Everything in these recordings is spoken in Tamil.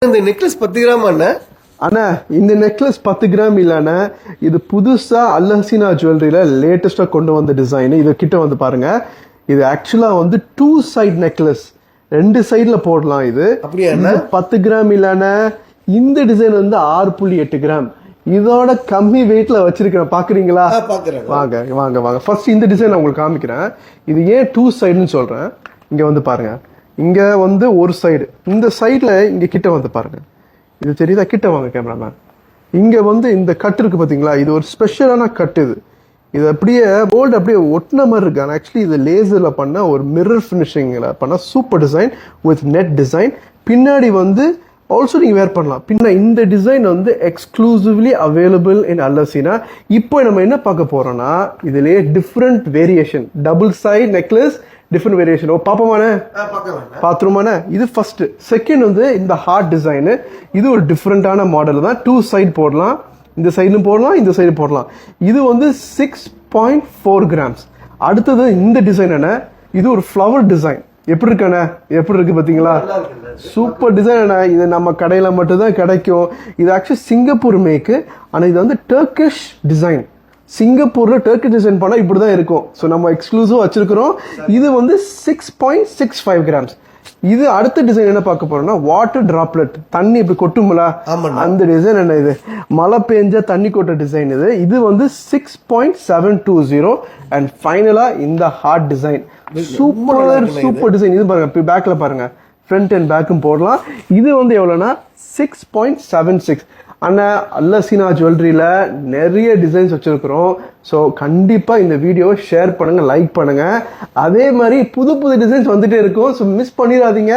இந்த நெக்லஸ் 10 கிராம் அண்ணா இந்த நெக்லஸ் 10 கிராம் இல்லண்ணா, இது புதுசா அல் ஹசீனா ஜுவல்லரியில லேட்டஸ்டா கொண்டு வந்த டிசைன். இது கிட்ட வந்து பாருங்க, இது ஆக்சுவலா வந்து 2 சைடு நெக்லஸ், 2 சைடுல போடலாம். இது அப்படியா? 10 கிராம் இல்லண்ணா, இந்த டிசைன் வந்து 6.8 கிராம். இதோட கம்மி வெயிட்ல வச்சிருக்கேன், பாக்குறீங்களா? வாங்க வாங்க வாங்க, ஃபர்ஸ்ட் இந்த டிசைன் உங்களுக்கு காமிக்கிறேன். இது ஏன் 2 சைடுன்னு சொல்றேன், இங்க வந்து பாருங்க. இங்க வந்து ஒரு சைடு, இந்த சைடுல இங்க கிட்ட வந்து பாருங்க. இது தெரியுதா? கிட்ட வாங்க கேமராமேன். இங்க வந்து இந்த கட் இருக்கு பாத்தீங்களா, இது ஒரு ஸ்பெஷலான கட். இது அப்படியே கோல்டு அப்படியே ஒட்டின மாதிரி இருக்கு. ஆனால் ஆக்சுவலி இது லேசர்ல பண்ண ஒரு மிரர் ஃபினிஷிங்ல பண்ண super design with net design. பின்னாடி வந்து ஆல்சோ நீங்க வேர் பண்ணலாம். பின்ன இந்த டிசைன் வந்து exclusively available in Al Haseena. இப்போ நம்ம என்ன பார்க்க போறோம்னா, இதுலயே different variation, double side necklace, different variation. பாப்போமானே? பாத்துருமானே? இது ஃபர்ஸ்ட். செகண்ட் வந்து இந்த ஹார்ட் டிசைன். இது ஒரு டிஃப்ரெண்டான மாடல் தான். 2 சைடு போடலாம், இந்த சைடும் போடலாம், இந்த சைடு போடலாம். இது வந்து 6.4 கிராம்ஸ். அடுத்தது இந்த டிசைன் என்ன, இது ஒரு ஃப்ளவர் டிசைன். எப்படி இருக்கானே? எப்படி இருக்கு பாத்தீங்களா? Super design. இது நம்ம கடையில மட்டும் தான் கிடைக்கும். இது ஆக்சுவலி சிங்கப்பூர் மேக்கு. ஆனா இது வந்து டர்க்கிஷ் டிசைன். சிங்கப்பூர்ல டர்க்கிஷ் டிசைன் பண்ணா இப்படிதான் இருக்கும். ஸோ நம்ம எக்ஸ்க்ளூசிவ் வச்சிருக்கிறோம். இது வந்து 6.65 கிராம்ஸ். இது அடுத்த டிசைன் என்ன பார்க்க போறோம்னா, வாட்டர் டிராப்லெட், தண்ணி இப்படி கொட்டும்ல, அந்த டிசைன். என்ன இது? மழை பெஞ்ச தண்ணி கொட்ட டிசைன். இது வந்து 6.720. அண்ட் ஃபைனலா இந்த ஹார்ட் டிசைன், சூப்பர் டிசைன். இது பாருங்க, பேக்ல பாருங்க, ஃப்ரண்ட் அண்ட் பேக்கும் போடலாம். இது வந்து எவ்வளவுனா 6.76. ஆனா அல் ஹசீனா ஜுவல்லரியில நிறைய டிசைன்ஸ் வச்சிருக்கிறோம். ஸோ கண்டிப்பா இந்த வீடியோவை ஷேர் பண்ணுங்க, லைக் பண்ணுங்க. அதே மாதிரி புது புது டிசைன்ஸ் வந்துட்டே இருக்கும். ஸோ மிஸ் பண்ணிடாதீங்க.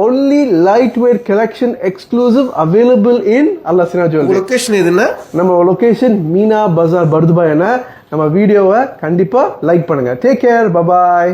only lightweight collection exclusive available in Al Hasina jewellery. Location எதுன்னா, நம்ம லொகேஷன் மீனா பஜார், பர்துபாய். நம்ம வீடியோவை கண்டிப்பா லைக் பண்ணுங்க. Take care, bye bye.